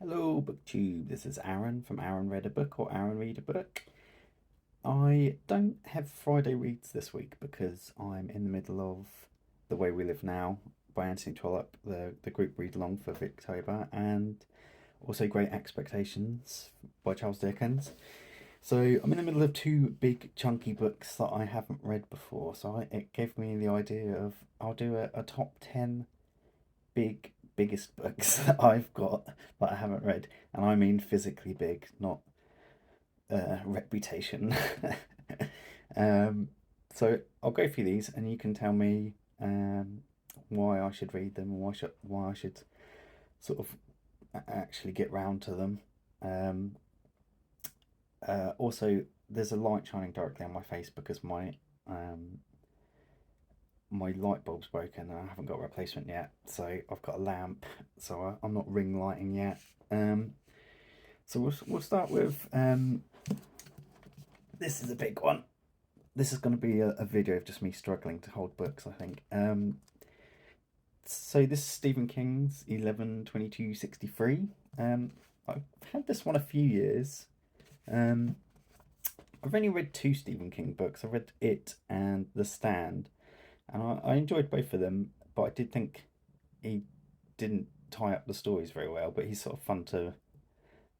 Hello, BookTube. This is Aaron from Aaron Read a Book or Aaron Read a Book. I don't have Friday reads this week because I'm in the middle of The Way We Live Now by Anthony Trollope, the group read along for Victober, and also Great Expectations by Charles Dickens. So I'm in the middle of two big chunky books that I haven't read before. It gave me the idea of I'll do a top 10 biggest books that I've got that I haven't read, and I mean physically big, not reputation. um, so I'll go through these, and you can tell me why I should read them, and why I should sort of actually get round to them. Um, Also, there's a light shining directly on my face because um, my light bulb's broken and I haven't got a replacement yet. So I've got a lamp, so I'm not ring lighting yet. Um, so we'll start with this is a big one. This is going to be a video of just me struggling to hold books, I think. So this is Stephen King's 11/22/63. I've had this one a few years. Um, I've only read two Stephen King books. I read It and The Stand, and I enjoyed both of them, but I did think he didn't tie up the stories very well. But he's sort of fun to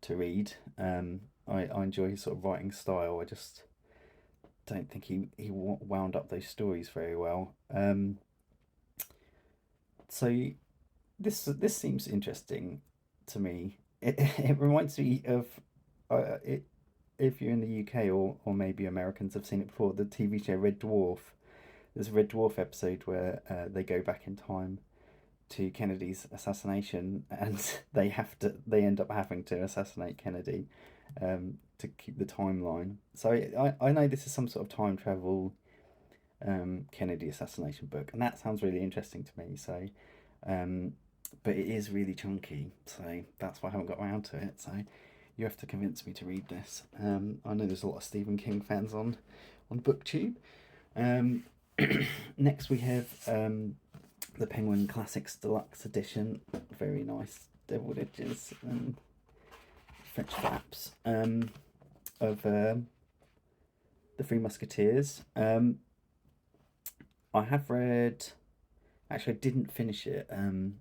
read. I enjoy his sort of writing style. I just don't think he wound up those stories very well. So this seems interesting to me. It reminds me of it if you're in the UK or maybe Americans have seen it before, the TV show Red Dwarf. There's a Red Dwarf episode where they go back in time to Kennedy's assassination, and they end up having to assassinate Kennedy to keep the timeline. So I know this is some sort of time travel Kennedy assassination book, and that sounds really interesting to me. So, but it is really chunky, so that's why I haven't got around to it. So you have to convince me to read this. I know there's a lot of Stephen King fans on BookTube. Um, Next we have the Penguin Classics Deluxe Edition. Very nice devilled edges and French flaps of the Three Musketeers. I have read. Actually, I didn't finish it.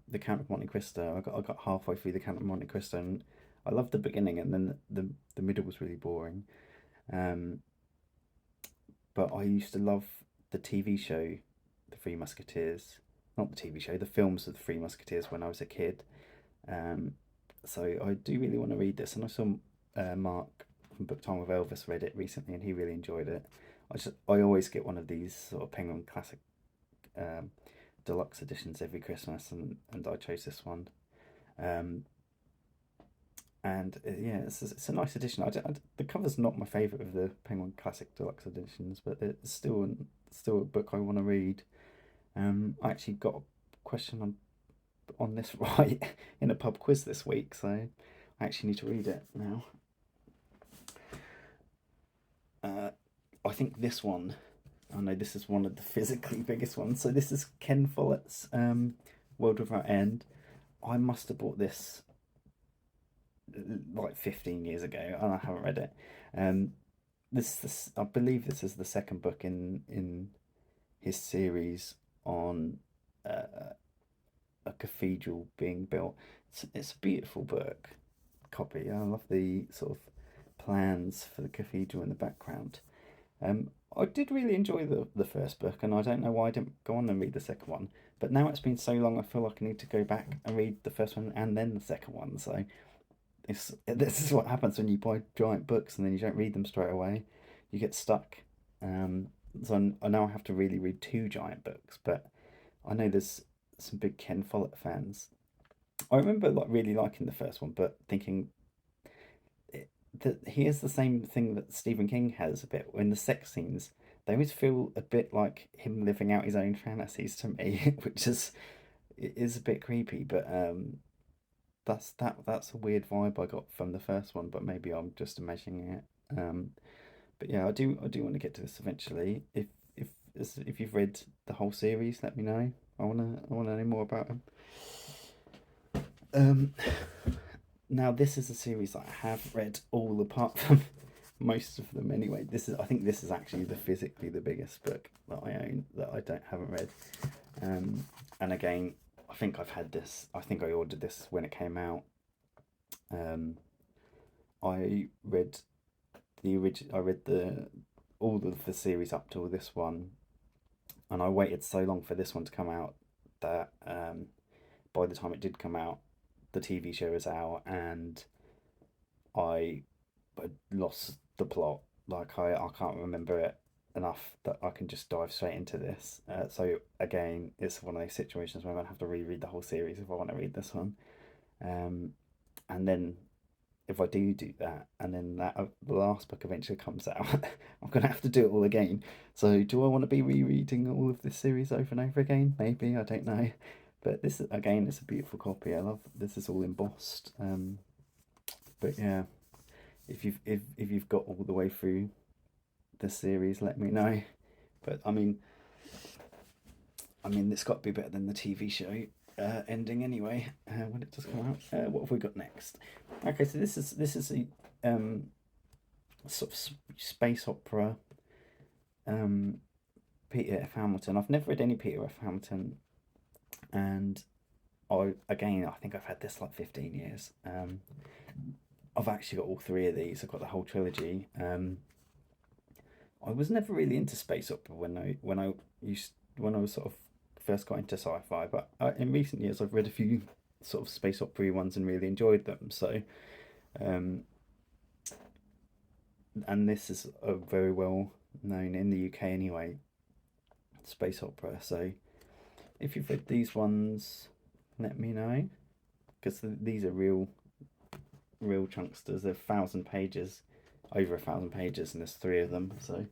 The Count of Monte Cristo. I got halfway through the Count of Monte Cristo, and I loved the beginning, and then the middle was really boring. Um, but I used to love the TV show, The Three Musketeers. Not the TV show, the films of the Three Musketeers when I was a kid. Um, so I do really want to read this, and I saw Mark from Book Time with Elvis read it recently, and he really enjoyed it. I always get one of these sort of Penguin Classic um, deluxe editions every Christmas, and I chose this one. Um, and yeah, it's a nice edition. The cover's not my favourite of the Penguin Classic Deluxe editions, but it's still a book I want to read. I actually got a question on this right in a pub quiz this week, so I actually need to read it now. I think this one. I know this is one of the physically biggest ones. So this is Ken Follett's World Without End. I must have bought this like 15 years ago, and I haven't read it. I believe this is the second book in his series on a cathedral being built. It's a beautiful book. Copy. I love the sort of plans for the cathedral in the background. I did really enjoy the first book, and I don't know why I didn't go on and read the second one. But now it's been so long, I feel like I need to go back and read the first one and then the second one. So this is what happens when you buy giant books and then you don't read them straight away. You get stuck. I now have to really read two giant books, but I know there's some big Ken Follett fans. I remember like really liking the first one, but thinking that he has the same thing that Stephen King has a bit in the sex scenes. They always feel a bit like him living out his own fantasies to me, which is a bit creepy. But that's a weird vibe I got from the first one, but maybe I'm just imagining it. But yeah, I do want to get to this eventually. If if you've read the whole series, let me know. I wanna know more about him. Um, Now this is a series that I have read all apart from most of them anyway. I think this is actually physically the biggest book that I own that I haven't read. And again, I think I've had this. I think I ordered this when it came out. I read the original. I read all of the series up till this one, and I waited so long for this one to come out that by the time it did come out, the TV show was out, and I lost the plot. Like I can't remember it enough that I can just dive straight into this. So again, it's one of those situations where I'm gonna have to reread the whole series if I want to read this one. And then if I do that, and then the last book eventually comes out, I'm gonna have to do it all again. So do I want to be rereading all of this series over and over again? Maybe, I don't know. But this again, it's a beautiful copy. I love this. Is all embossed. But yeah, if you've got all the way through the series, let me know. But I mean, it's got to be better than the TV show ending anyway. When it does come out, what have we got next? Okay, so this is a sort of space opera. Peter F. Hamilton. I've never read any Peter F. Hamilton, and I think I've had this like 15 years. I've actually got all three of these. I've got the whole trilogy. I was never really into space opera when I was sort of first got into sci-fi, but in recent years I've read a few sort of space opera ones and really enjoyed them. So, and this is a very well known in the UK anyway, space opera. So, if you've read these ones, let me know, because these are real chunksters. They're 1,000 pages, over 1,000 pages, and there's three of them. So,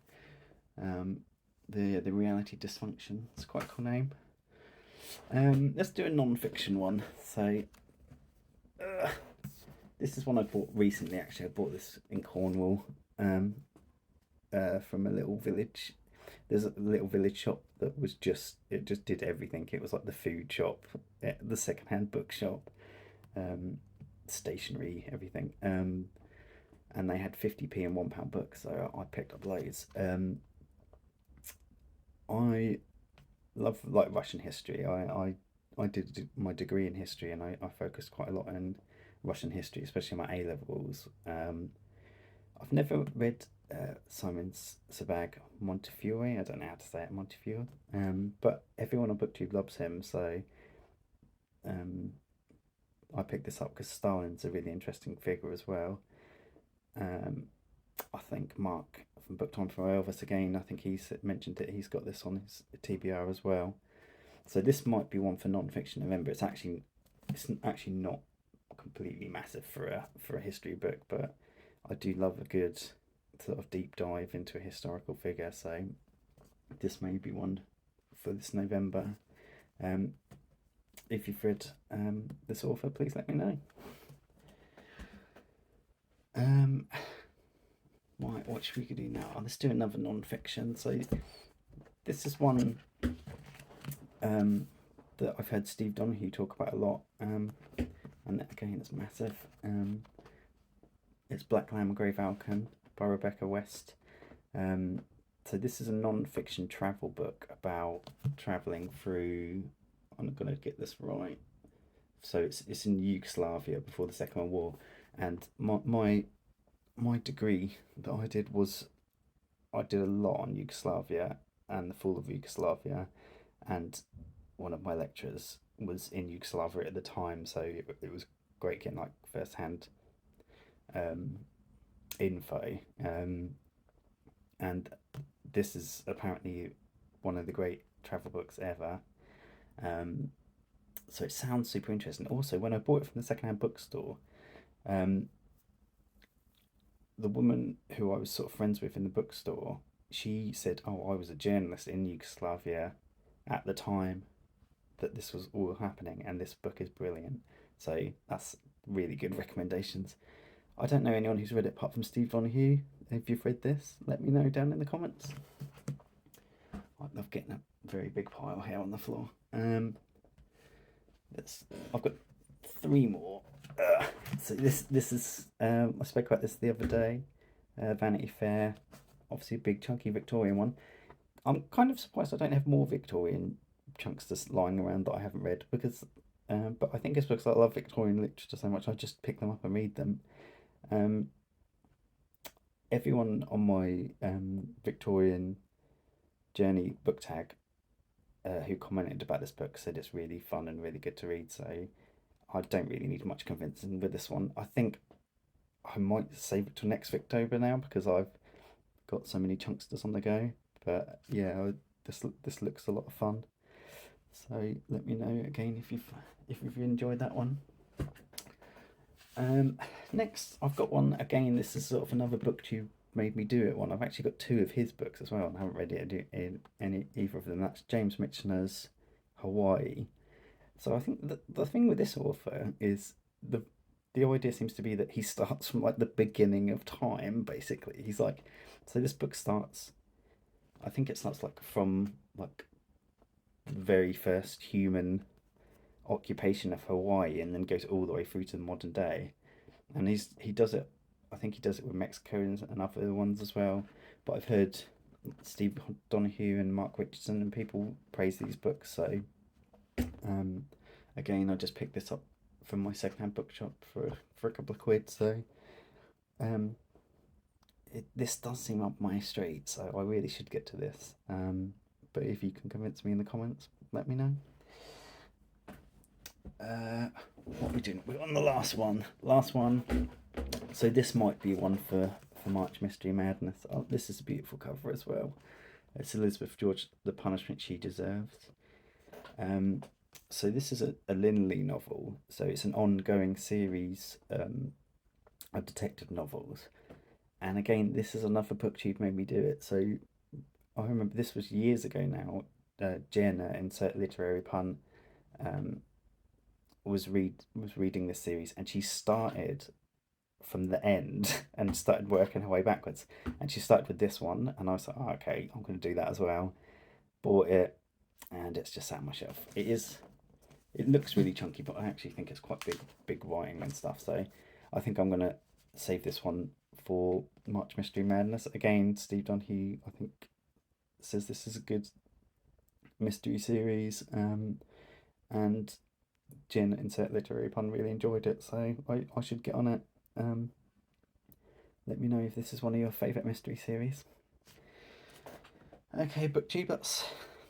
the reality dysfunction. It's quite a cool name. Let's do a non-fiction one. So, this is one I bought recently. Actually, I bought this in Cornwall, from a little village. There's a little village shop that was just did everything. It was like the food shop, the secondhand bookshop, stationery, everything. And they had 50p and £1 books, so I picked up loads. I love like Russian history. I did my degree in history, and I focused quite a lot on Russian history, especially my A levels. I've never read Simon Sebag Montefiore. I don't know how to say it, Montefiore. But everyone on BookTube loves him, so I picked this up because Stalin's a really interesting figure as well. I think Mark from Book Time for Elvis again, I think he's mentioned it. He's got this on his TBR as well. So this might be one for non-fiction. Remember, it's actually not completely massive for a history book, but I do love a good sort of deep dive into a historical figure. So this may be one for this November. If you've read this author, please let me know. Right, what should we do now? Let's do another non-fiction. So this is one that I've heard Steve Donahue talk about a lot, and again it's massive. It's Black Lamb, Grey Falcon by Rebecca West. So this is a non-fiction travel book about travelling through, I'm going to get this right, so it's in Yugoslavia before the Second World War, and my degree that I did a lot on Yugoslavia and the fall of Yugoslavia, and one of my lecturers was in Yugoslavia at the time, so it was great getting like first-hand info. And this is apparently one of the great travel books ever. So it sounds super interesting. Also, when I bought it from the secondhand bookstore, the woman who I was sort of friends with in the bookstore, she said, "Oh, I was a journalist in Yugoslavia at the time that this was all happening, and this book is brilliant." So that's really good recommendations. I don't know anyone who's read it apart from Steve Donahue. If you've read this, let me know down in the comments. I love getting a very big pile here on the floor. I've got three more. So this is I spoke about this the other day. Vanity Fair, obviously a big chunky Victorian one. I'm kind of surprised I don't have more Victorian chunksters lying around that I haven't read because, but I think it's because I love Victorian literature so much. I just pick them up and read them. Um, Everyone on my Victorian journey book tag who commented about this book said it's really fun and really good to read. So I don't really need much convincing with this one. I think I might save it till next Victober now because I've got so many chunksters on the go. But yeah, this looks a lot of fun. So let me know again if you've enjoyed that one. Next, I've got one again. This is sort of another booktube made me do it one. I've actually got two of his books as well, and I haven't read any either of them. That's James Michener's Hawaii. So I think the thing with this author is the idea seems to be that he starts from like the beginning of time. Basically, he's like, so this book starts. I think it starts like from like the very first human occupation of Hawaii, and then goes all the way through to the modern day. And he does it. I think he does it with Mexico and other ones as well. But I've heard Steve Donahue and Mark Richardson and people praise these books. So um, again, I just picked this up from my secondhand bookshop for a couple of quid. So um, this does seem up my street. So I really should get to this. But if you can convince me in the comments, let me know. What are we doing? We're on the last one. Last one. So this might be one for March Mystery Madness. Oh, this is a beautiful cover as well. It's Elizabeth George, The Punishment She Deserves. So this is a Linley novel. So it's an ongoing series of detective novels. And again, this is another booktube made me do it. So I remember this was years ago now. Jenna, insert literary pun, was reading this series, and she started from the end and started working her way backwards. And she started with this one, and I was like, oh, okay, I'm going to do that as well. Bought it, and it's just sat on my shelf. It looks really chunky, but I actually think it's quite big writing and stuff. So I think I'm going to save this one for March Mystery Madness. Again, Steve Donahue, I think, says this is a good mystery series. And Jin, insert literary pun, really enjoyed it, so I should get on it. Let me know if this is one of your favourite mystery series. Okay, BookTube, that's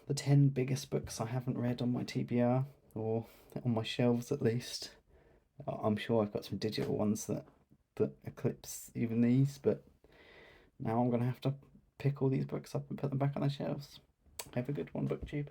the 10 biggest books I haven't read on my TBR, or on my shelves at least. I'm sure I've got some digital ones that eclipse even these, but now I'm going to have to pick all these books up and put them back on the shelves. Have a good one, BookTube.